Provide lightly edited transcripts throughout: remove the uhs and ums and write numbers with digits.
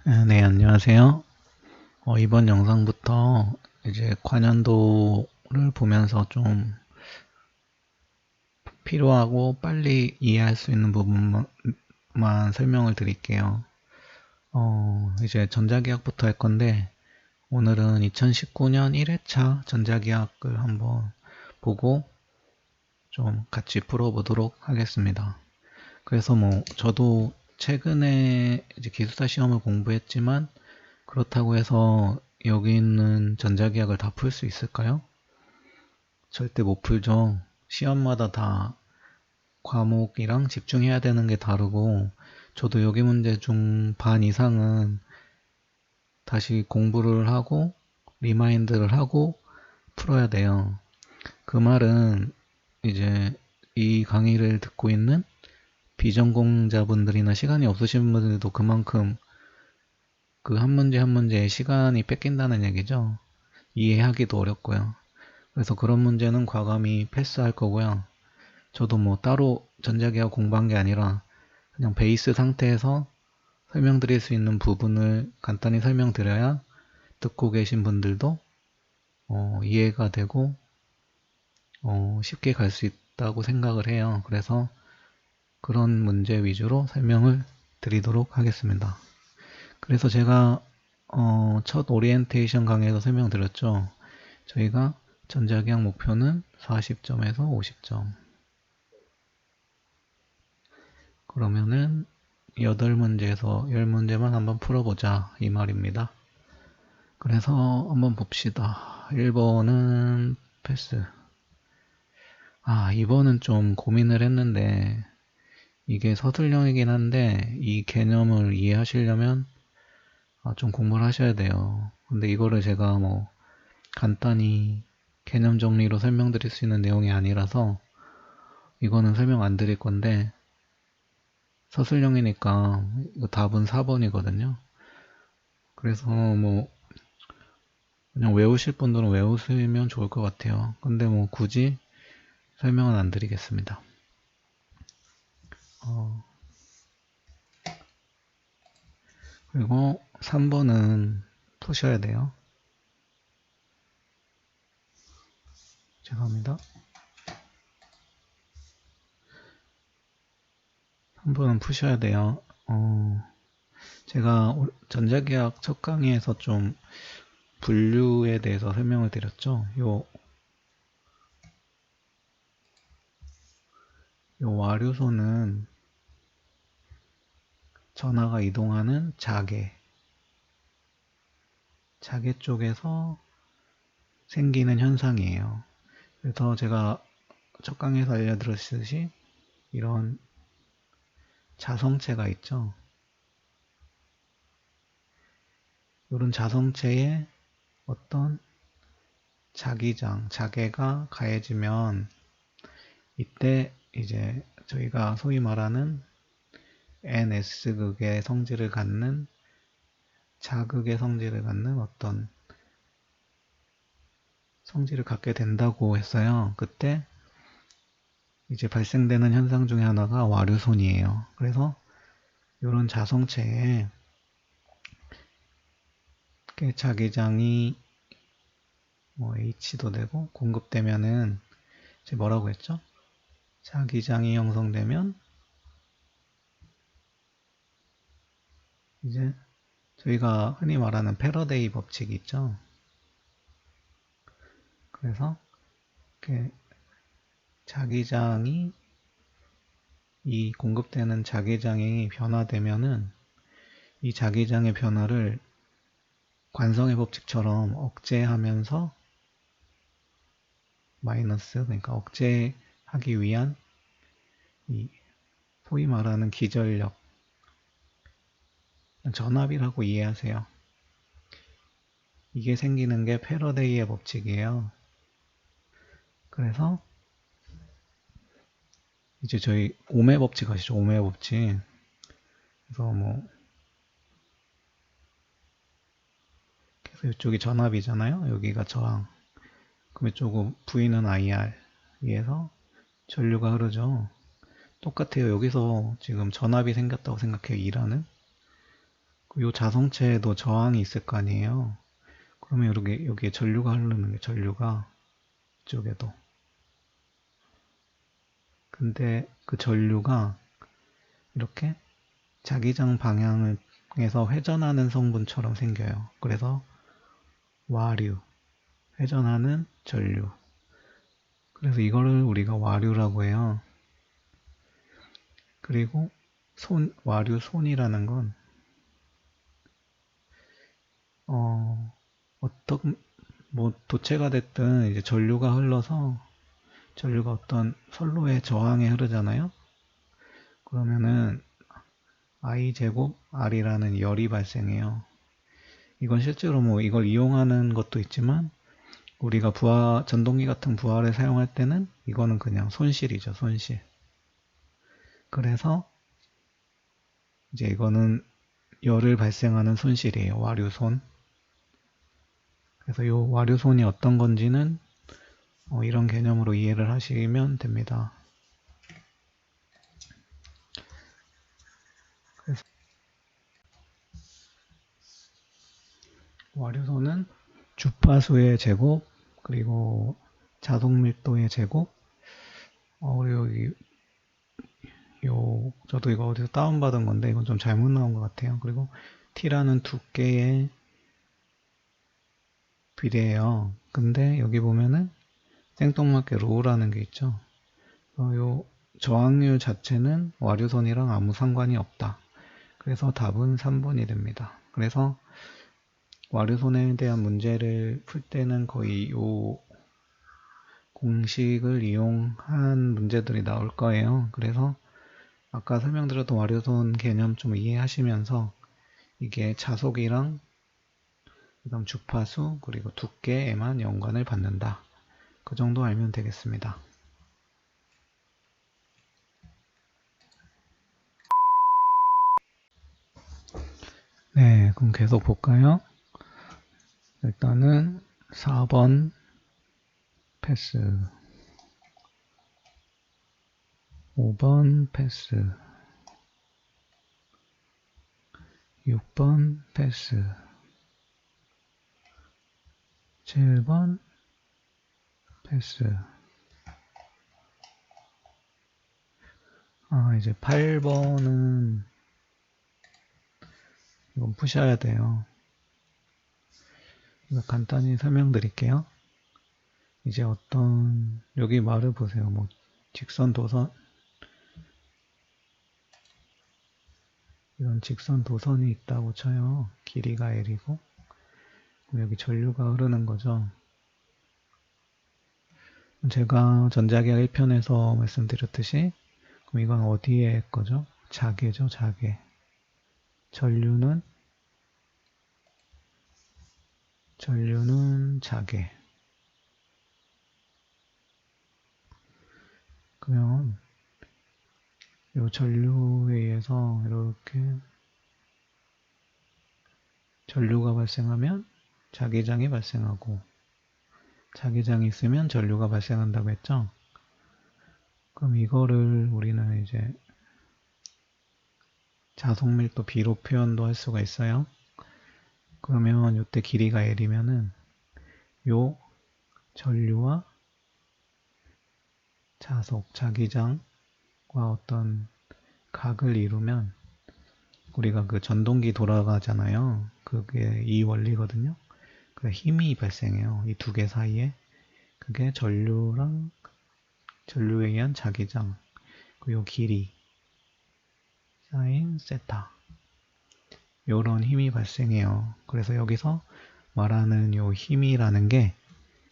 네, 안녕하세요. 이번 영상부터 이제 관련도를 보면서 좀 필요하고 빨리 이해할 수 있는 부분만 설명을 드릴게요. 이제 전자계약부터 할 건데, 오늘은 2019년 1회차 전자계약을 한번 보고 좀 같이 풀어보도록 하겠습니다. 그래서 저도 최근에 이제 기숙사 시험을 공부했지만, 그렇다고 해서 여기 있는 전자계약을 다 풀 수 있을까요? 절대 못 풀죠. 시험마다 다 과목이랑 집중해야 되는 게 다르고, 저도 여기 문제 중 반 이상은 다시 공부를 하고, 리마인드를 하고 풀어야 돼요. 그 말은 이제 이 강의를 듣고 있는 비전공자분들이나 시간이 없으신 분들도 그만큼 그 한 문제 한 문제에 시간이 뺏긴다는 얘기죠. 이해하기도 어렵고요. 그래서 그런 문제는 과감히 패스할 거고요. 저도 따로 전자기학 공부한 게 아니라 그냥 베이스 상태에서 설명드릴 수 있는 부분을 간단히 설명드려야 듣고 계신 분들도 이해가 되고 쉽게 갈 수 있다고 생각을 해요. 그래서 그런 문제 위주로 설명을 드리도록 하겠습니다. 그래서 제가 첫 오리엔테이션 강의에서 설명드렸죠. 저희가 전자기학 목표는 40점에서 50점. 그러면은 8문제에서 10문제만 한번 풀어보자 이 말입니다. 그래서 한번 봅시다. 1번은 패스. 2번은 좀 고민을 했는데 이게 서술형이긴 한데 이 개념을 이해하시려면 좀 공부를 하셔야 돼요. 근데 이거를 제가 간단히 개념 정리로 설명드릴 수 있는 내용이 아니라서 이거는 설명 안 드릴 건데, 서술형이니까 이거 답은 4번이거든요. 그래서 그냥 외우실 분들은 외우시면 좋을 것 같아요. 근데 굳이 설명은 안 드리겠습니다. 그리고 3번은 푸셔야 돼요. 죄송합니다. 3번은 푸셔야 돼요. 제가 전자계약 첫 강의에서 좀 분류에 대해서 설명을 드렸죠. 요 와류소는 전하가 이동하는 자계 쪽에서 생기는 현상이에요. 그래서 제가 첫 강의에서 알려드렸듯이 이런 자성체가 있죠. 이런 자성체에 어떤 자계가 가해지면 이때 이제 저희가 소위 말하는 NS극의 성질을 갖는 자극의 성질을 갖는 어떤 성질을 갖게 된다고 했어요. 그때 이제 발생되는 현상 중에 하나가 와류손이에요. 그래서 이런 자성체에 자기장이 H도 되고 공급되면은 이제 뭐라고 했죠? 자기장이 형성되면 이제 저희가 흔히 말하는 패러데이 법칙이 있죠. 그래서 이렇게 자기장이 이 공급되는 자기장이 변화되면은 이 자기장의 변화를 관성의 법칙처럼 억제하면서 마이너스 그러니까 억제하기 위한 이 소위 말하는 기전력 전압이라고 이해하세요. 이게 생기는 게 패러데이의 법칙이에요. 그래서 이제 저희 오메 법칙 아시죠? 오메 법칙. 그래서 그래서 이쪽이 전압이잖아요. 여기가 저항. 그럼 이쪽은 V는 IR에서 전류가 흐르죠. 똑같아요. 여기서 지금 전압이 생겼다고 생각해요. E라는. 요 자성체에도 저항이 있을 거 아니에요. 그러면 여기에 전류가 흐르는 게 전류가 이쪽에도. 근데 그 전류가 이렇게 자기장 방향에서 회전하는 성분처럼 생겨요. 그래서 와류, 회전하는 전류. 그래서 이거를 우리가 와류라고 해요. 그리고 와류 손이라는 건 어떤 뭐 도체가 됐든 이제 전류가 흘러서 전류가 어떤 선로의 저항에 흐르잖아요. 그러면은 I 제곱 R이라는 열이 발생해요. 이건 실제로 뭐 이걸 이용하는 것도 있지만 우리가 전동기 같은 부하를 사용할 때는 이거는 그냥 손실이죠, 손실. 그래서 이제 이거는 열을 발생하는 손실이에요, 와류손. 그래서 이 와류손이 어떤 건지는 이런 개념으로 이해를 하시면 됩니다. 그래서 와류손은 주파수의 제곱, 그리고 자속 밀도의 제곱, 그리고 저도 이거 어디서 다운받은 건데 이건 좀 잘못 나온 것 같아요. 그리고 T라는 두께의 비례해요. 근데 여기 보면은 생뚱맞게 로우라는 게 있죠. 요 저항률 자체는 와류선이랑 아무 상관이 없다. 그래서 답은 3번이 됩니다. 그래서 와류선에 대한 문제를 풀 때는 거의 요 공식을 이용한 문제들이 나올 거예요. 그래서 아까 설명드렸던 와류선 개념 좀 이해하시면서 이게 자속이랑 그다음 주파수 그리고 두께에만 연관을 받는다. 그 정도 알면 되겠습니다. 네, 그럼 계속 볼까요? 일단은 4번 패스, 5번 패스, 6번 패스, 7번 패스. 이제 8번은 이건 푸셔야 돼요. 이거 간단히 설명드릴게요. 이제 여기 말을 보세요. 뭐 직선 도선, 이런 직선 도선이 있다고 쳐요. 길이가 L이고 여기 전류가 흐르는 거죠. 제가 전자기학 1편에서 말씀드렸듯이 그럼 이건 어디에 거죠? 자개죠, 자개. 전류는 자개. 그러면 이 전류에 의해서 이렇게 전류가 발생하면 자기장이 발생하고 자기장이 있으면 전류가 발생한다고 했죠. 그럼 이거를 우리는 이제 자속밀도 B로 표현도 할 수가 있어요. 그러면 이때 길이가 L이면은 요 전류와 자기장과 어떤 각을 이루면 우리가 그 전동기 돌아가잖아요. 그게 이 원리거든요. 그 힘이 발생해요. 이 두 개 사이에. 그게 전류에 의한 자기장, 그리고 길이, 사인 세타. 요런 힘이 발생해요. 그래서 여기서 말하는 요 힘이라는 게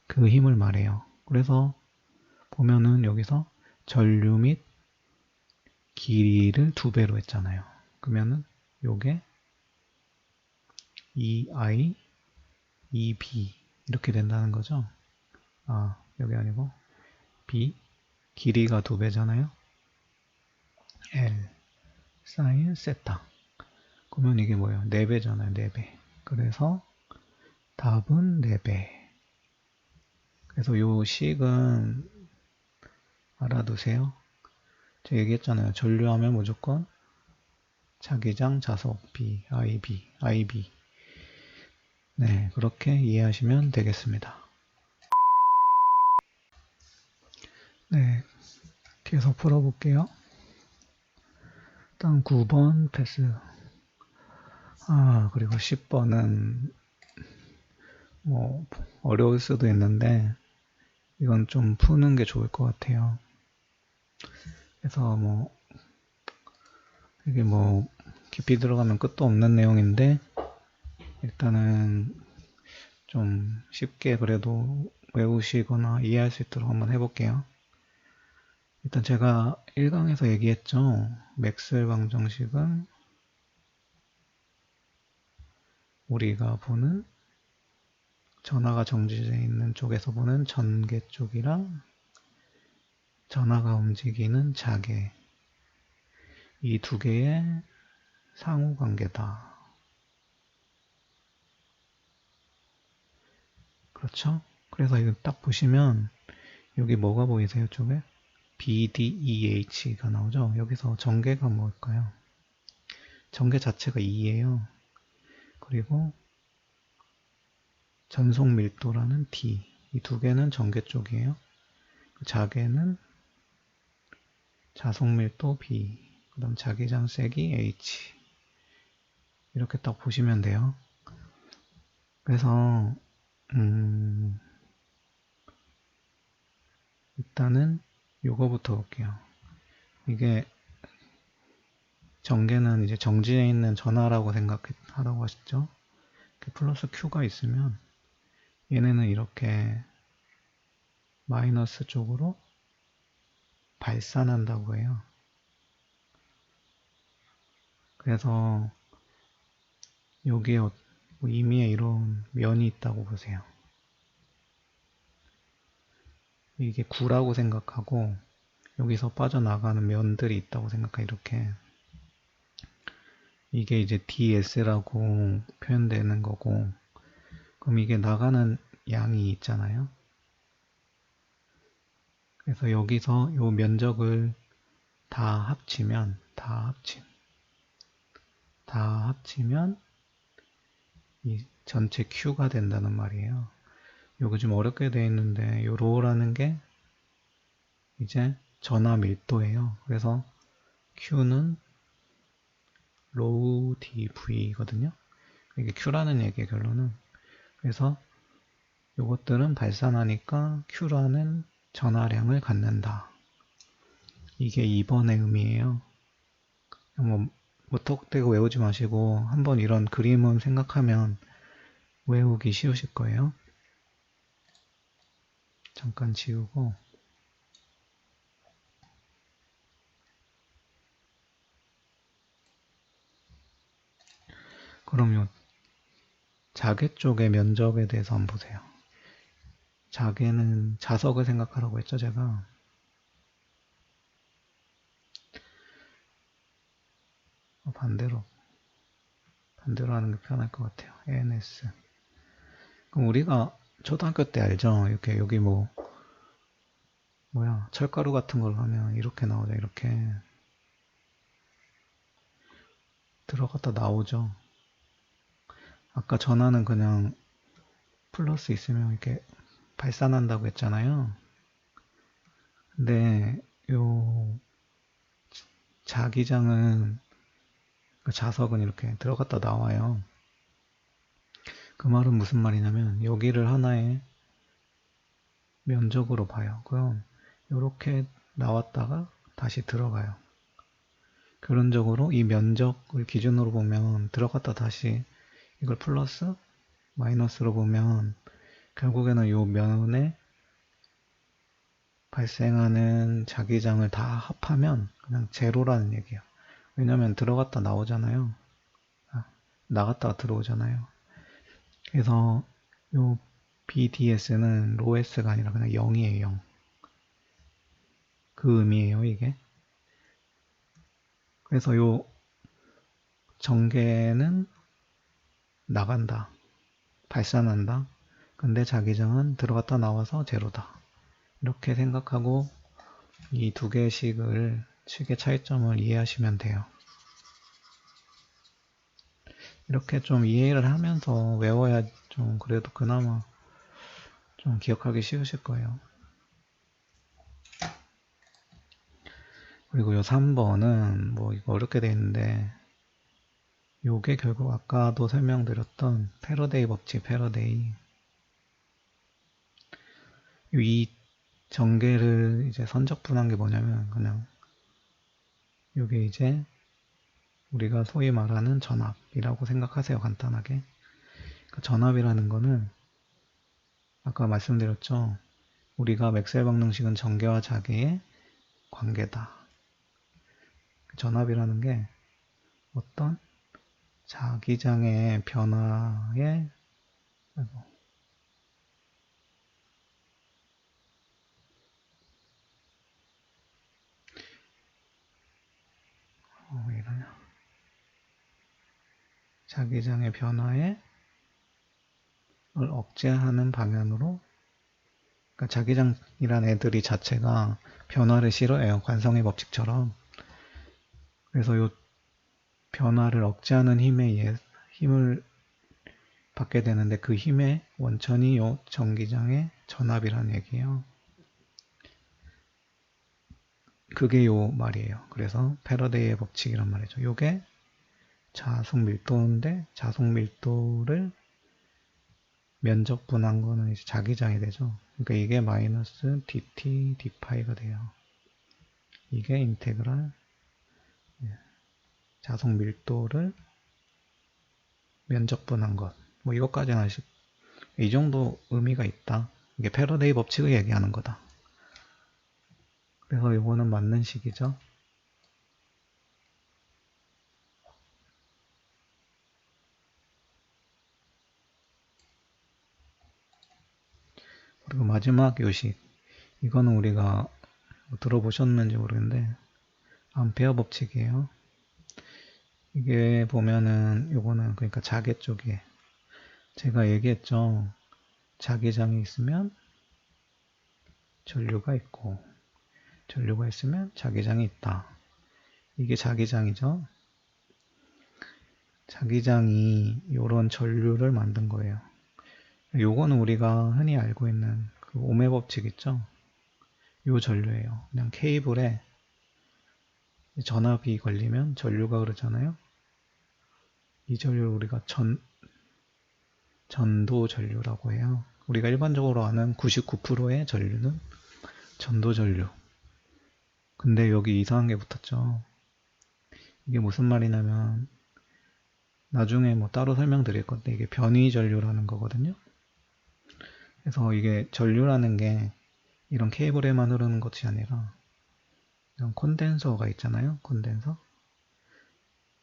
그 힘을 말해요. 그래서 보면은 여기서 전류 및 길이를 2배로 했잖아요. 그러면은 요게 EI, EB 이렇게 된다는 거죠. 여기 아니고 B, 길이가 2배잖아요. L, 사인 세타. 그러면 이게 뭐예요? 4배잖아요. 4배. 그래서 답은 4배. 그래서 요 식은 알아두세요. 제가 얘기했잖아요. 전류하면 무조건 자기장, 자석, B, IB, IB. 네, 그렇게 이해하시면 되겠습니다. 네, 계속 풀어볼게요. 일단 9번 패스. 그리고 10번은 뭐 어려울 수도 있는데 이건 좀 푸는 게 좋을 것 같아요. 그래서 뭐 이게 뭐 깊이 들어가면 끝도 없는 내용인데 일단은 좀 쉽게 그래도 외우시거나 이해할 수 있도록 한번 해볼게요. 일단 제가 1강에서 얘기했죠. 맥스웰 방정식은 우리가 보는 전하가 정지되어 있는 쪽에서 보는 전개 쪽이랑 전하가 움직이는 자개, 이 두 개의 상호관계다. 그렇죠? 그래서 이거 딱 보시면 여기 뭐가 보이세요? 쪽에 BDEH가 나오죠? 여기서 전개가 뭘까요? 전개 자체가 2예요. 그리고 전속 밀도라는 D, 이 두 개는 전개 쪽이에요. 자개는 자속 밀도 B, 그 다음 자기장 세기 H. 이렇게 딱 보시면 돼요. 그래서 일단은 요거부터 볼게요. 이게 전개는 이제 정지에 있는 전하라고 생각하라고 하셨죠. 플러스 Q가 있으면 얘네는 이렇게 마이너스 쪽으로 발산한다고 해요. 그래서 여기에 임의에 이런 면이 있다고 보세요. 이게 구라고 생각하고 여기서 빠져나가는 면들이 있다고 생각해. 이렇게 이게 이제 DS라고 표현되는 거고, 그럼 이게 나가는 양이 있잖아요. 그래서 여기서 요 면적을 다 합치면 이 전체 Q가 된다는 말이에요. 요거 좀 어렵게 되어 있는데 요 로우라는 게 이제 전하 밀도예요. 그래서 Q는 로우 dV거든요. 이게 Q라는 얘기의 결론은. 그래서 요것들은 발산하니까 Q라는 전하량을 갖는다. 이게 2번의 의미예요. 뭐 무턱대고 외우지 마시고 한번 이런 그림을 생각하면 외우기 쉬우실 거예요. 잠깐 지우고 그럼 요 자개 쪽의 면적에 대해서 한번 보세요. 자개는 자석을 생각하라고 했죠, 제가. 반대로 하는 게 편할 것 같아요. ANS. 그럼 우리가 초등학교 때 알죠? 이렇게 여기 철가루 같은 걸 하면 이렇게 나오죠. 이렇게 들어갔다 나오죠. 아까 전하는 그냥 플러스 있으면 이렇게 발산한다고 했잖아요. 근데 요 자기장은 자석은 이렇게 들어갔다 나와요. 그 말은 무슨 말이냐면 여기를 하나의 면적으로 봐요. 그럼 이렇게 나왔다가 다시 들어가요. 결론적으로 이 면적을 기준으로 보면 들어갔다 다시 이걸 플러스 마이너스로 보면 결국에는 이 면에 발생하는 자기장을 다 합하면 그냥 제로라는 얘기예요. 왜냐면 들어갔다 나오잖아요. 나갔다가 들어오잖아요. 그래서 요 BDS는 로S가 아니라 그냥 0이에요. 0. 그 의미예요, 이게. 그래서 요 전개는 나간다. 발산한다. 근데 자기장은 들어갔다 나와서 제로다. 이렇게 생각하고 이 두 개의 식의 차이점을 이해하시면 돼요. 이렇게 좀 이해를 하면서 외워야 좀 그래도 그나마 좀 기억하기 쉬우실 거예요. 그리고 요 3번은 뭐 이거 어렵게 돼 있는데 요게 결국 아까도 설명드렸던 패러데이 법칙, 패러데이. 이 전개를 이제 선적분한 게 뭐냐면 그냥 요게 이제 우리가 소위 말하는 전압이라고 생각하세요. 간단하게. 그러니까 전압이라는 거는 아까 말씀드렸죠. 우리가 맥스웰 방정식은 전개와 자개의 관계다. 전압이라는 게 어떤 자기장의 변화에 왜 이러냐? 자기장의 변화에 억제하는 방향으로, 그러니까 자기장이란 애들이 자체가 변화를 싫어해요. 관성의 법칙처럼. 그래서 이 변화를 억제하는 힘을 받게 되는데 그 힘의 원천이 요 전기장의 전압이라는 얘기예요. 그게 요 말이에요. 그래서 패러데이의 법칙이란 말이죠. 요게 자속 밀도인데 자속 밀도를 면적분한 거는 이제 자기장이 되죠. 그러니까 이게 마이너스 dt d파이가 돼요. 이게 인테그랄 자속 밀도를 면적분한 것. 뭐 이것까지는 아시고 이 정도 의미가 있다. 이게 패러데이 법칙을 얘기하는 거다. 그래서 이거는 맞는 식이죠. 그리고 마지막 요식. 이거는 우리가 들어보셨는지 모르겠는데 암페어 법칙이에요. 이게 보면은 요거는 그러니까 자개 쪽에 제가 얘기했죠. 자기장이 있으면 전류가 있고 전류가 있으면 자기장이 있다. 이게 자기장이죠. 자기장이 이런 전류를 만든 거예요. 요거는 우리가 흔히 알고 있는 그 오메 법칙 있죠. 요 전류예요. 그냥 케이블에 전압이 걸리면 전류가 흐르잖아요. 이 전류를 우리가 전도 전류라고 해요. 우리가 일반적으로 아는 99%의 전류는 전도 전류. 근데 여기 이상한 게 붙었죠. 이게 무슨 말이냐면 나중에 뭐 따로 설명드릴 건데 이게 변위 전류라는 거거든요. 그래서 이게 전류라는 게 이런 케이블에만 흐르는 것이 아니라 이런 콘덴서가 있잖아요. 콘덴서.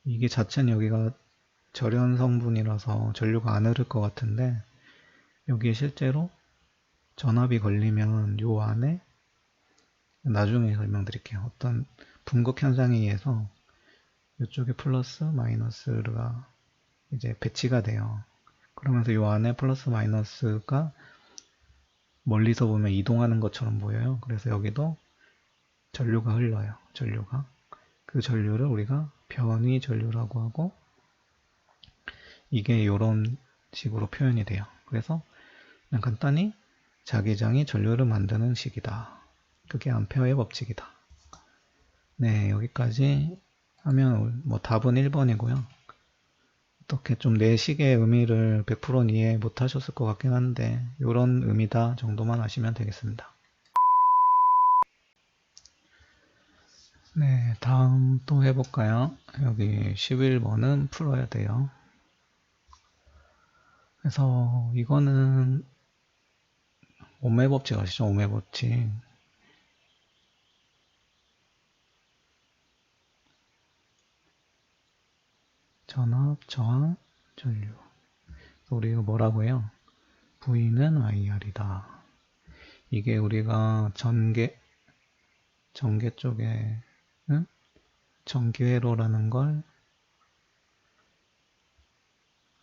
이게 자체는 여기가 절연 성분이라서 전류가 안 흐를 것 같은데 여기에 실제로 전압이 걸리면 요 안에 나중에 설명드릴게요. 어떤 분극 현상에 의해서 이쪽에 플러스 마이너스가 이제 배치가 돼요. 그러면서 요 안에 플러스 마이너스가 멀리서 보면 이동하는 것처럼 보여요. 그래서 여기도 전류가 흘러요. 전류가. 그 전류를 우리가 변위 전류라고 하고 이게 이런 식으로 표현이 돼요. 그래서 그냥 간단히 자기장이 전류를 만드는 식이다. 그게 암페어의 법칙이다. 네, 여기까지 하면 뭐 답은 1번이고요. 어떻게 좀 내 식의 의미를 100% 이해 못 하셨을 것 같긴 한데 이런 의미다 정도만 아시면 되겠습니다. 네, 다음 또 해볼까요? 여기 11번은 풀어야 돼요. 그래서 이거는 오메 법칙 아시죠? 오메 법칙. 전압, 저항, 전류. 우리가 뭐라고 해요? V는 IR이다. 이게 우리가 전개 쪽에 전기회로라는 걸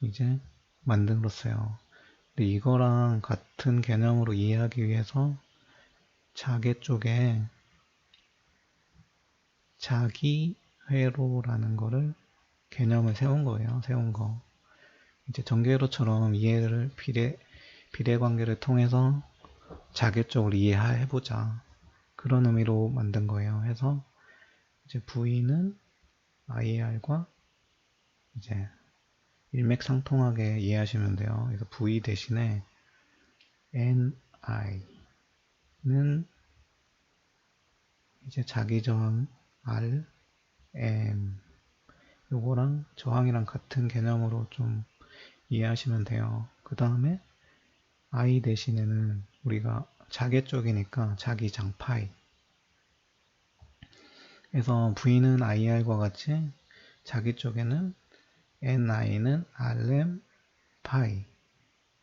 이제 만들었어요. 근데 이거랑 같은 개념으로 이해하기 위해서 자개 쪽에 자기회로라는 거를 개념을 세운 거예요. 세운 거. 이제 전개로처럼 비례 관계를 통해서 자결적으로 이해해보자. 그런 의미로 만든 거예요. 해서 이제 V는 IR과 이제 일맥상통하게 이해하시면 돼요. 그래서 V 대신에 NI는 이제 자기 저항 R, M 요거랑 저항이랑 같은 개념으로 좀 이해하시면 돼요. 그 다음에 I 대신에는 우리가 자개 쪽이니까 자기장 파이. 그래서 V는 IR과 같이 자기 쪽에는 NI는 RM 파이.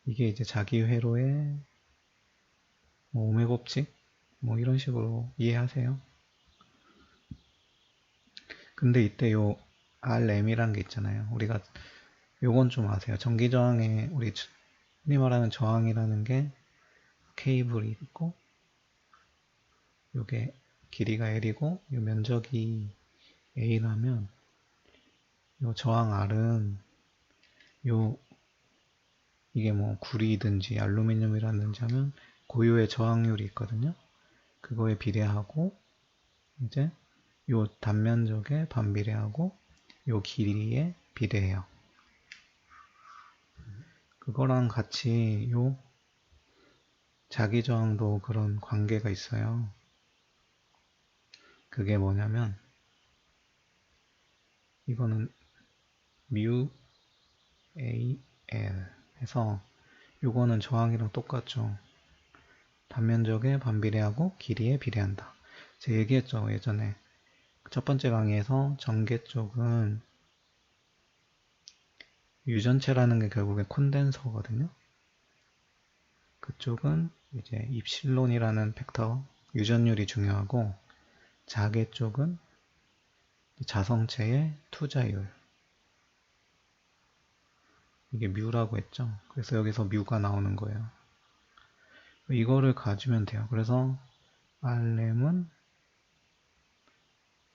이게 이제 자기 회로의 뭐 오매 법칙 뭐 이런 식으로 이해하세요. 근데 이때 요 RM이라는 게 있잖아요. 우리가 요건 좀 아세요. 전기 저항에 우리 흔히 말하는 저항이라는 게 케이블이 있고 요게 길이가 L이고 요 면적이 A라면 요 저항 R은 요 이게 뭐 구리든지 알루미늄이라든지 하면 고유의 저항률이 있거든요. 그거에 비례하고 이제 요 단면적에 반비례하고 요 길이에 비례해요. 그거랑 같이 요 자기 저항도 그런 관계가 있어요. 그게 뭐냐면 이거는 mu AL 해서 요거는 저항이랑 똑같죠. 단면적에 반비례하고 길이에 비례한다. 제가 얘기했죠, 예전에. 첫 번째 강의에서 전개 쪽은 유전체라는 게 결국에 콘덴서거든요. 그쪽은 이제 입실론이라는 팩터, 유전율이 중요하고, 자개 쪽은 자성체의 투자율. 이게 뮤라고 했죠. 그래서 여기서 뮤가 나오는 거예요. 이거를 가지면 돼요. 그래서 RM은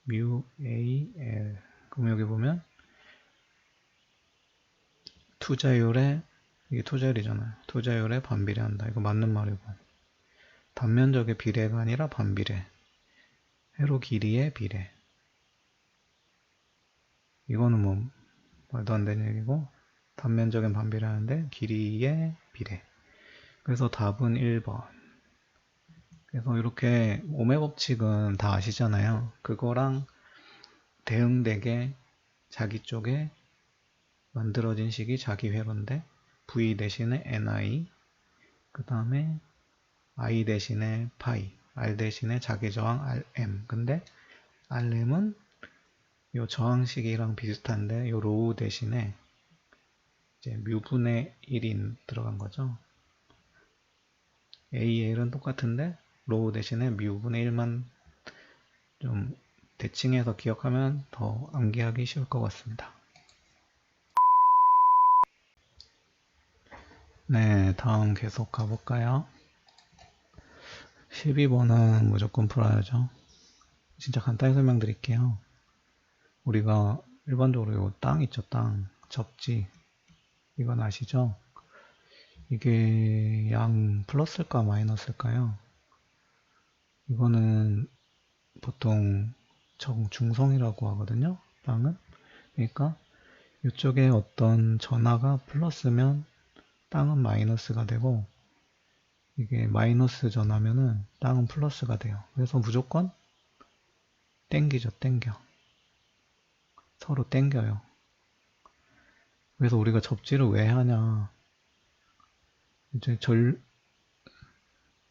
뮤 AL. 그럼 여기 보면 투자율에 이게 투자율이잖아요. 투자율에 반비례한다. 이거 맞는 말이고. 단면적의 비례가 아니라 반비례. 회로 길이의 비례. 이거는 뭐 말도 안 되는 얘기고 단면적인 반비례하는데 길이의 비례. 그래서 답은 1번. 그래서 이렇게 오매 법칙은 다 아시잖아요. 그거랑 대응되게 자기 쪽에 만들어진 식이 자기 회로인데 V 대신에 NI, 그 다음에 I 대신에 파이, R 대신에 자기 저항 RM. 근데 RM은 요 저항식이랑 비슷한데 요 로우 대신에 이제 뮤분의 1인 들어간 거죠. AL은 똑같은데 로우 대신에 뮤분의 1만 좀 대칭해서 기억하면 더 암기하기 쉬울 것 같습니다. 네, 다음 계속 가볼까요? 12번은 무조건 풀어야죠. 진짜 간단히 설명드릴게요. 우리가 일반적으로 요 땅 있죠, 땅. 접지. 이건 아시죠? 이게 양 플러스일까 마이너스일까요? 이거는 보통 중성이라고 하거든요. 땅은. 그러니까 이쪽에 어떤 전하가 플러스면 땅은 마이너스가 되고 이게 마이너스 전하면은 땅은 플러스가 돼요. 그래서 무조건 땡기죠, 땡겨. 서로 땡겨요. 그래서 우리가 접지를 왜 하냐. 이제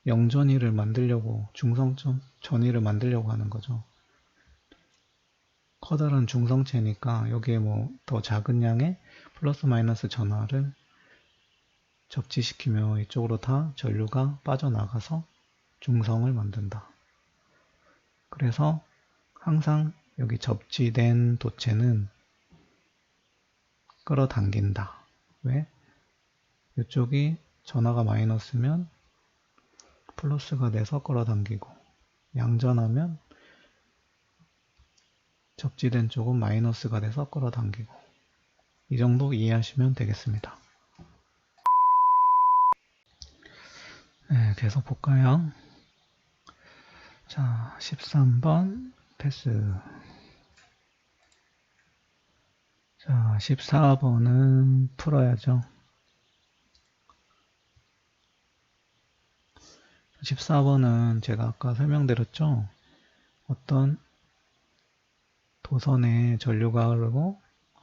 영전위를 만들려고, 중성점 전위를 만들려고 하는 거죠. 커다란 중성체니까 여기에 뭐 더 작은 양의 플러스 마이너스 전하를 접지시키면 이쪽으로 다 전류가 빠져나가서 중성을 만든다. 그래서 항상 여기 접지된 도체는 끌어당긴다. 왜? 이쪽이 전하가 마이너스면 플러스가 돼서 끌어당기고 양전하면 접지된 쪽은 마이너스가 돼서 끌어당기고 이 정도 이해하시면 되겠습니다. 네, 계속 볼까요? 자, 13번 패스. 자, 14번은 풀어야죠. 14번은 제가 아까 설명드렸죠. 어떤 도선에 전류가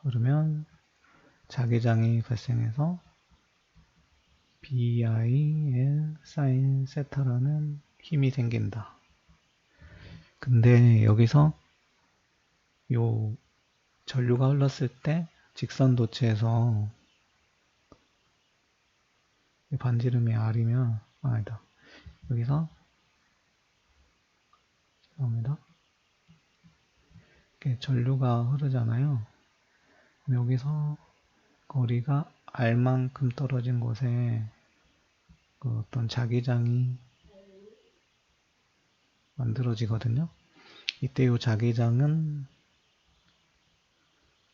흐르면 자기장이 발생해서 BIL 사인 세타라는 힘이 생긴다. 근데 여기서 요 전류가 흘렀을 때 직선 도체에서 반지름이 R이면 아니다. 여기서 죄송합니다. 이렇게 전류가 흐르잖아요. 여기서 거리가 R만큼 떨어진 곳에 그 어떤 자기장이 만들어지거든요. 이때 이 자기장은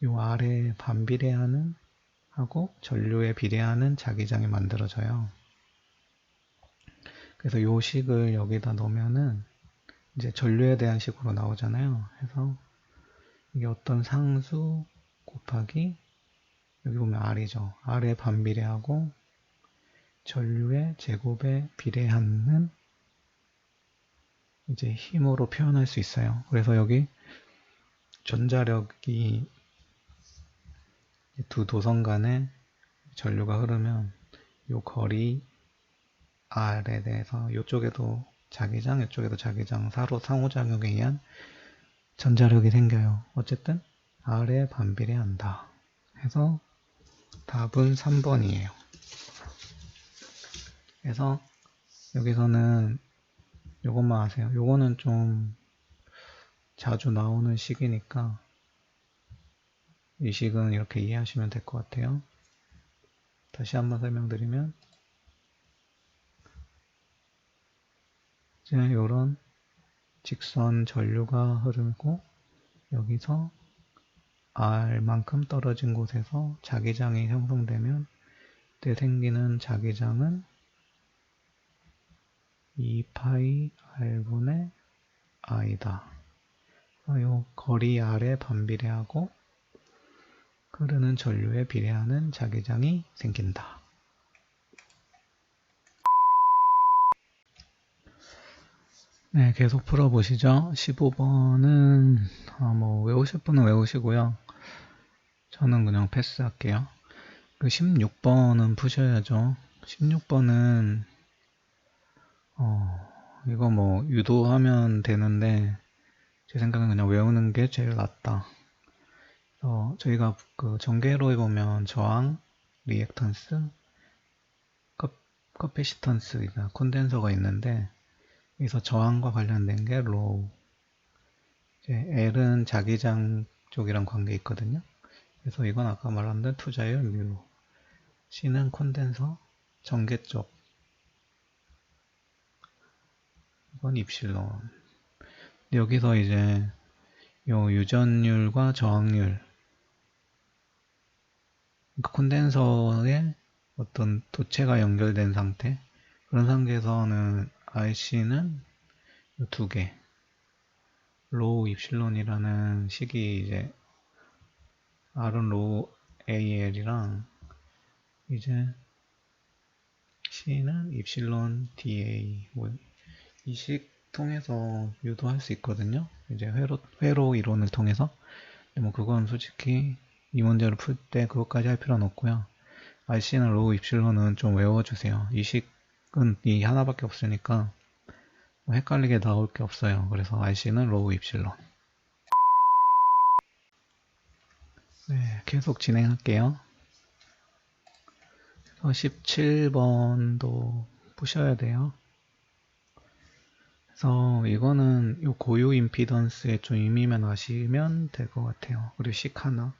이 R에 반비례하는 하고 전류에 비례하는 자기장이 만들어져요. 그래서 이 식을 여기다 넣으면은 이제 전류에 대한 식으로 나오잖아요. 그래서 이게 어떤 상수 곱하기 여기 보면 R이죠. R에 반비례하고 전류의 제곱에 비례하는 이제 힘으로 표현할 수 있어요. 그래서 여기 전자력이 두 도선 간에 전류가 흐르면 이 거리 R에 대해서 이쪽에도 자기장, 이쪽에도 자기장, 서로 상호작용에 의한 전자력이 생겨요. 어쨌든 R에 반비례한다. 해서 답은 3번이에요. 그래서 여기서는 요것만 아세요. 요거는 좀 자주 나오는 식이니까 이 식은 이렇게 이해하시면 될 것 같아요. 다시 한번 설명드리면 이제 요런 직선 전류가 흐르고 여기서 R만큼 떨어진 곳에서 자기장이 형성되면 그때 생기는 자기장은 2파이 R분의 I다. 요 거리 R에 반비례하고 흐르는 전류에 비례하는 자기장이 생긴다. 네, 계속 풀어보시죠. 15번은 뭐 외우실 분은 외우시고요. 저는 그냥 패스할게요. 그 16번은 푸셔야죠. 16번은 이거 뭐 유도하면 되는데 제 생각엔 그냥 외우는 게 제일 낫다. 저희가 그 전개로에 보면 저항, 리액턴스, 커패시턴스가 콘덴서가 있는데 여기서 저항과 관련된 게 로우, L은 자기장 쪽이랑 관계 있거든요. 그래서 이건 아까 말한 대로 투자율 뮤, C는 콘덴서 전개 쪽, 이건 입실론. 여기서 이제 요 유전율과 저항률, 그러니까 콘덴서에 어떤 도체가 연결된 상태, 그런 상태에서는 RC는 두 개, 로우 입실론이라는 식이 이제 R은 로우 AL이랑 이제 C는 입실론 DA 이 식 통해서 유도할 수 있거든요. 이제 회로 이론을 통해서. 근데 뭐 그건 솔직히 이 문제를 풀 때 그것까지 할 필요는 없고요. RC는 로우 입실론은 좀 외워주세요. 이 식은 이 하나밖에 없으니까 뭐 헷갈리게 나올 게 없어요. 그래서 RC는 로우 입실론. 네, 계속 진행할게요. 17번도 푸셔야 돼요. 그래서 이거는 요 고유 임피던스의 좀 의미만 아시면 될 것 같아요. 그리고 식 하나.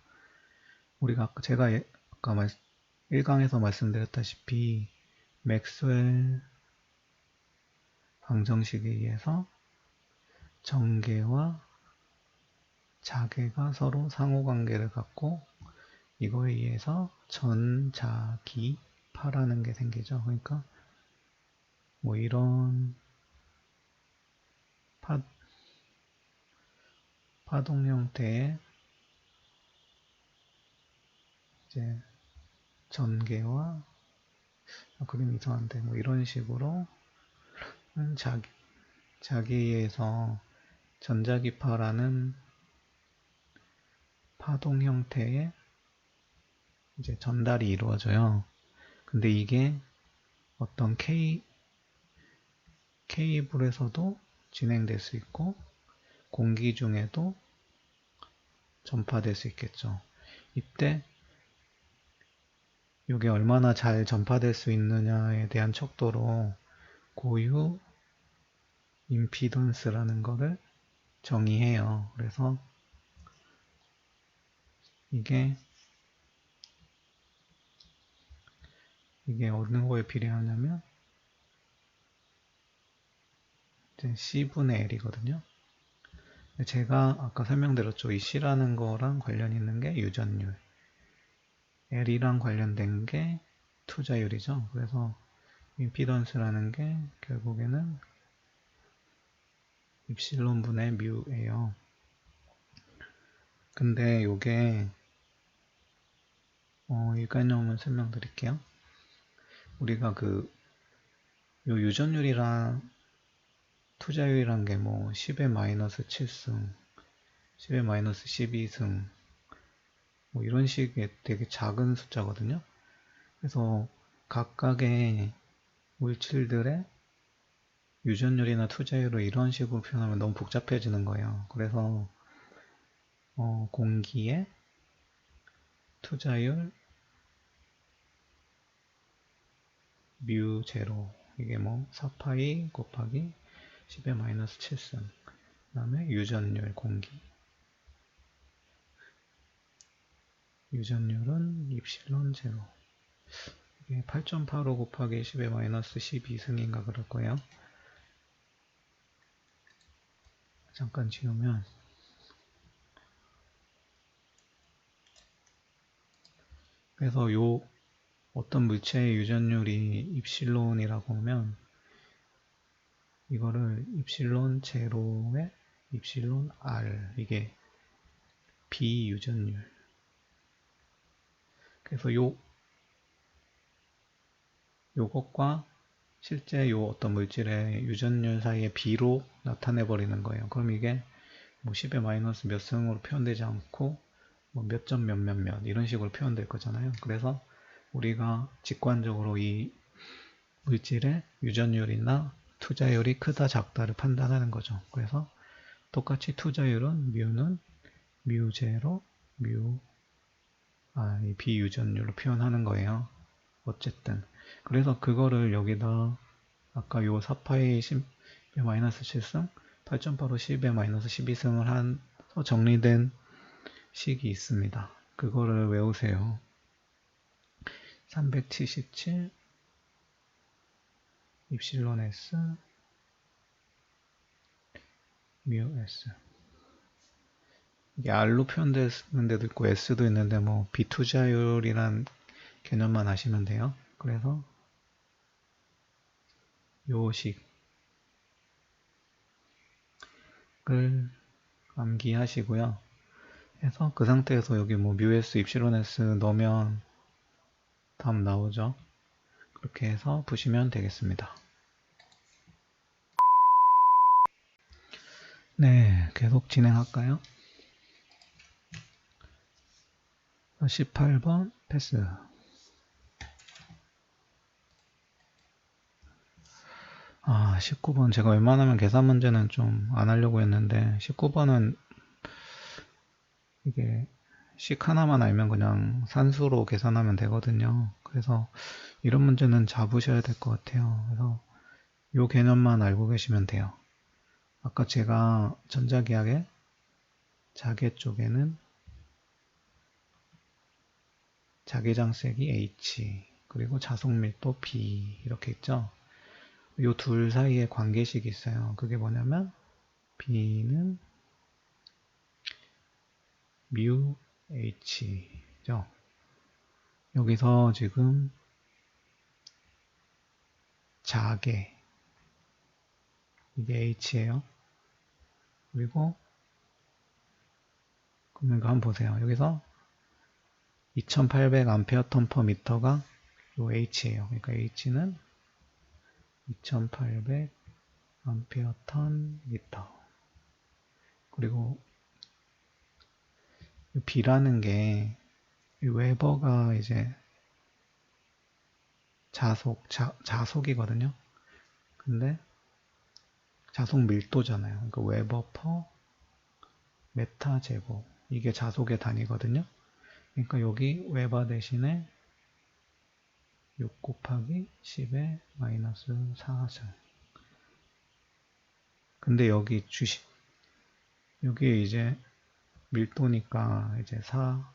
우리가 제가 아까 1강에서 말씀드렸다시피 맥스웰 방정식에 의해서 전개와 자개가 서로 상호관계를 갖고 이거에 의해서 전자기파라는 게 생기죠. 그러니까 뭐 이런 파동 형태의 이제 전개와 그림 이상한데 뭐 이런 식으로 자기에서 전자기파라는 파동 형태의 이제 전달이 이루어져요. 근데 이게 어떤 케이블에서도 진행될 수 있고 공기 중에도 전파될 수 있겠죠. 이때 이게 얼마나 잘 전파될 수 있느냐에 대한 척도로 고유 임피던스라는 거를 정의해요. 그래서 이게 어느 거에 비례하냐면 이제 C분의 L이거든요. 제가 아까 설명드렸죠. 이 C라는 거랑 관련 있는 게 유전율, L이랑 관련된 게 투자율이죠. 그래서 임피던스라는 게 결국에는 입실론 분의 뮤예요. 근데 요게 이 개념을 설명드릴게요. 우리가 요 유전율이랑 투자율이란 게 뭐 10의 마이너스 7승, 10의 마이너스 12승 뭐 이런 식의 되게 작은 숫자거든요. 그래서 각각의 물질들의 유전율이나 투자율을 이런 식으로 표현하면 너무 복잡해지는 거예요. 그래서 공기의 투자율 뮤 제로 이게 뭐 4파이 곱하기 10의 마이너스 7승 그 다음에 유전율 공기 유전율은 입실론 제로 이게 8.85 곱하기 10의 마이너스 12승인가 그럴 거예요. 잠깐 지우면 그래서 요 어떤 물체의 유전율이 입실론이라고 하면 이거를 입실론 제로의 입실론 R 이게 비유전율 그래서 요것과 실제 요 어떤 물질의 유전율 사이의 비로 나타내 버리는 거예요. 그럼 이게 뭐 10의 마이너스 몇 승으로 표현되지 않고 뭐 몇 점 몇몇몇 이런 식으로 표현될 거잖아요. 그래서 우리가 직관적으로 이 물질의 유전율이나 투자율이 크다 작다를 판단하는 거죠. 그래서 똑같이 투자율은 뮤는 뮤제로 이 비유전율로 표현하는 거예요. 어쨌든 그래서 그거를 여기다 아까 요 4파의 10의 마이너스 7승 8.85 10의 마이너스 12승을 한 정리된 식이 있습니다. 그거를 외우세요. 377 입실론 S 뮤 S 이게 R로 표현되는 데도 있고 S도 있는데 뭐 비투자율이란 개념만 아시면 돼요. 그래서 요 식을 암기하시고요. 해서 그 상태에서 여기 뭐 뮤S 입실론 S 넣으면 답 나오죠. 그렇게 해서 푸시면 되겠습니다. 네, 계속 진행할까요? 18번 패스. 19번 제가 웬만하면 계산 문제는 좀 안 하려고 했는데 19번은 이게 식 하나만 알면 그냥 산수로 계산하면 되거든요. 그래서 이런 문제는 잡으셔야 될 것 같아요. 그래서 이 개념만 알고 계시면 돼요. 아까 제가 전자기학의 자개 쪽에는 자개장색이 H 그리고 자속밀도 B 이렇게 있죠. 이 둘 사이에 관계식이 있어요. 그게 뭐냐면 B는 뮤 H죠. 여기서 지금 자계 이게 H예요. 그리고 그러면 이거 한번 보세요. 여기서 2800A 턴/m가 요 H예요. 그러니까 H는 2800A 턴/m. 그리고 B라는 게 웨버가 이제 자속이거든요. 근데 자속 밀도잖아요. 그러니까 웨버 퍼 메타 제곱. 이게 자속의 단위거든요. 그러니까 여기 웨버 대신에 6 곱하기 10의 마이너스 4승. 근데 여기 여기 이제 밀도니까 이제 4,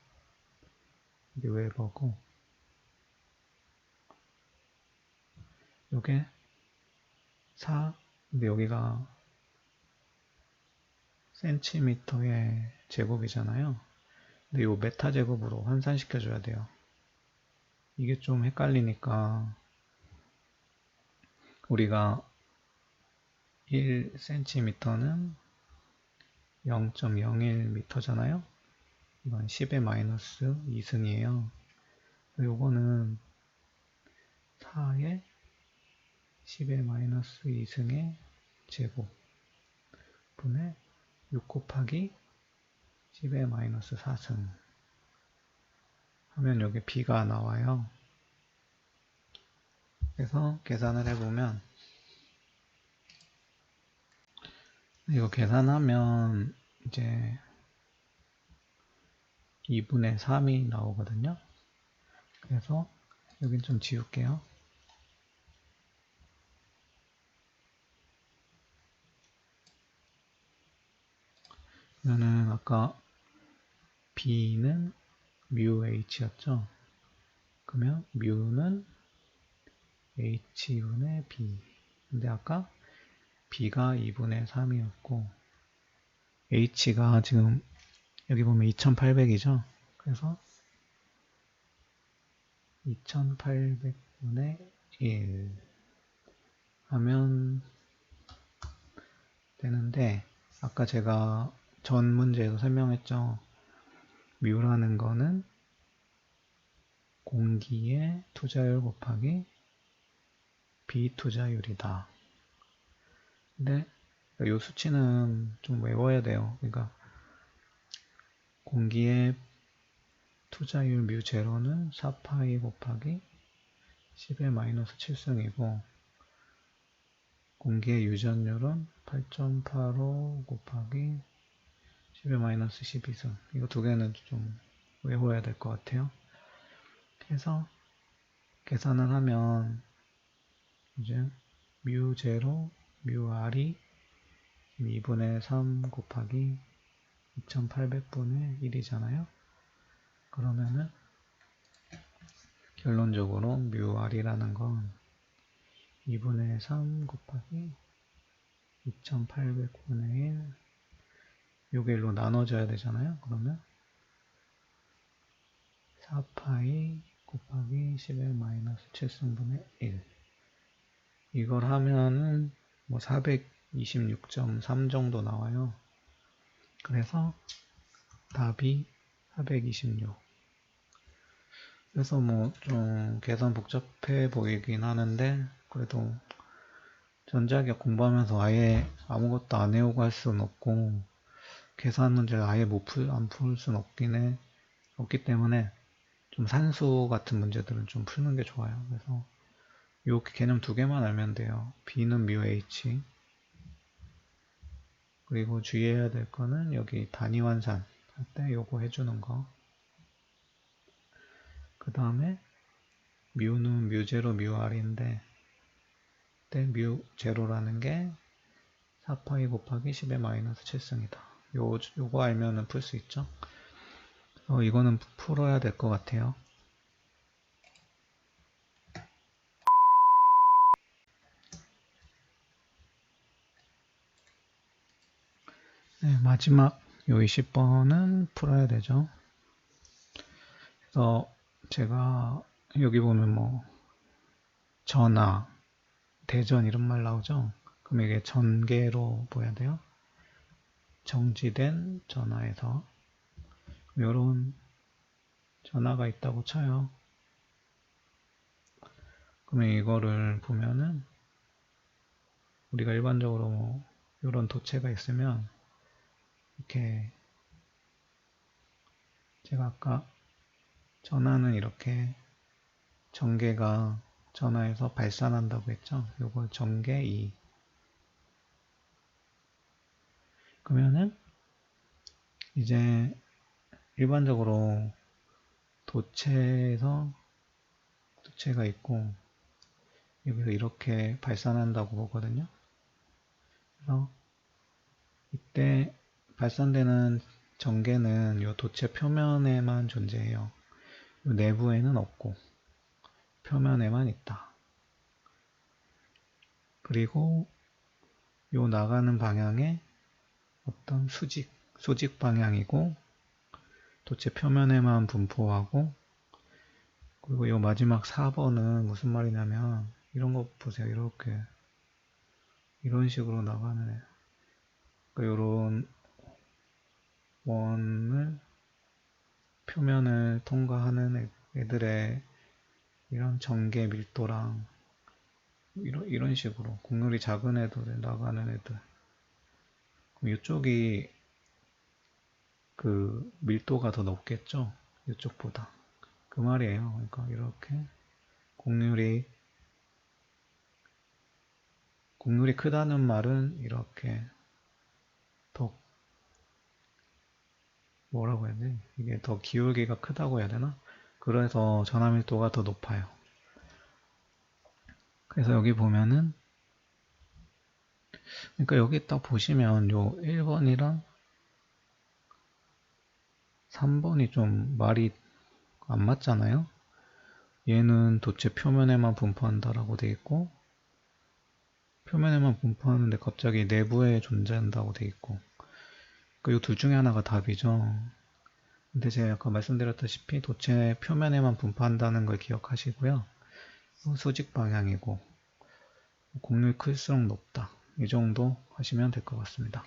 이게 웨버고, 요게 4, 근데 여기가 센티미터의 제곱이잖아요. 근데 요 메타 제곱으로 환산시켜줘야 돼요. 이게 좀 헷갈리니까 우리가 1cm는 0.01m잖아요. 이건 10의 마이너스 2승이에요. 요거는 4의 10의 마이너스 2승의 제곱 분의 6 곱하기 10의 마이너스 4승 하면 여기 b가 나와요. 그래서 계산을 해보면 이거 계산하면 이제 2분의 3이 나오거든요. 그래서 여긴 좀 지울게요. 그러면은 아까 b는 mu h였죠. 그러면 mu는 h분의 b. 근데 아까 b가 2분의 3이었고 h가 지금 여기 보면 2800이죠. 그래서 2800분의 1 하면 되는데, 아까 제가 전 문제에서 설명했죠. 뮤라는 거는 공기의 투자율 곱하기 비투자율이다. 근데 이 수치는 좀 외워야 돼요. 그러니까 공기의 투자율 뮤 제로는 4파이 곱하기 10의 마이너스 7승이고 공기의 유전율은 8.85 곱하기 10의 마이너스 12승. 이거 두 개는 좀 외워야 될 것 같아요. 해서 계산을 하면 이제 뮤 제로, 뮤 r이 2분의 3 곱하기 2800분의 1이잖아요. 그러면은 결론적으로 뮤 r이라는 건 2분의 3 곱하기 2800분의 1, 요게 1로 나눠져야 되잖아요. 그러면 4파이 곱하기 10의 마이너스 7승분의 1. 이걸 하면은 뭐 426.3 정도 나와요. 그래서 답이 426. 그래서 뭐 좀 계산 복잡해 보이긴 하는데 그래도 전자기업 공부하면서 아예 아무것도 안 해오고 할 수는 없고 계산 문제를 아예 안 풀 수는 없기 때문에 좀 산수 같은 문제들은 좀 푸는 게 좋아요. 그래서 요 개념 두 개만 알면 돼요. B는 mu h, 그리고 주의해야 될 거는 여기 단위 환산 할 때 요거 해주는 거. 그 다음에 뮤는 뮤제로 뮤r인데 그때 뮤제로라는 게 4파이 곱하기 10의 마이너스 7승이다. 요거 알면은 풀 수 있죠. 이거는 풀어야 될 것 같아요. 네, 마지막 요 20번은 풀어야 되죠. 그래서 제가 여기 보면 뭐 전화, 대전 이런 말 나오죠? 그럼 이게 전개로 보여야 돼요. 정지된 전화에서 이런 전화가 있다고 쳐요. 그러면 이거를 보면은 우리가 일반적으로 뭐 이런 도체가 있으면 이렇게 제가 아까 전화는 이렇게 전개가 전화에서 발산한다고 했죠. 이걸 전개 2. 그러면은 이제 일반적으로 도체에서 도체가 있고 여기서 이렇게 발산한다고 보거든요. 그래서 이때 발산되는 전개는 이 도체 표면에만 존재해요. 이 내부에는 없고 표면에만 있다. 그리고 이 나가는 방향에 어떤 수직 방향이고 도체 표면에만 분포하고 그리고 이 마지막 4번은 무슨 말이냐면 이런 거 보세요. 이렇게 이런 식으로 나가는 애. 그러니까 이런 원을 표면을 통과하는 애들의 이런 전개 밀도랑 이런 식으로 곡률이 작은 애들 나가는 애들 그럼 이쪽이 그 밀도가 더 높겠죠 이쪽보다 그 말이에요. 그러니까 이렇게 곡률이 크다는 말은 이렇게 더 뭐라고 해야 돼? 이게 더 기울기가 크다고 해야 되나? 그래서 전하 밀도가 더 높아요. 그래서 여기 보면은 그러니까 여기 딱 보시면 요 1번이랑 3번이 좀 말이 안 맞잖아요. 얘는 도체 표면에만 분포한다라고 돼 있고 표면에만 분포하는데 갑자기 내부에 존재한다고 돼 있고 그 둘 중에 하나가 답이죠. 근데 제가 아까 말씀드렸다시피 도체 표면에만 분포한다는 걸 기억하시고요. 수직 방향이고 곡률이 클수록 높다. 이 정도 하시면 될 것 같습니다.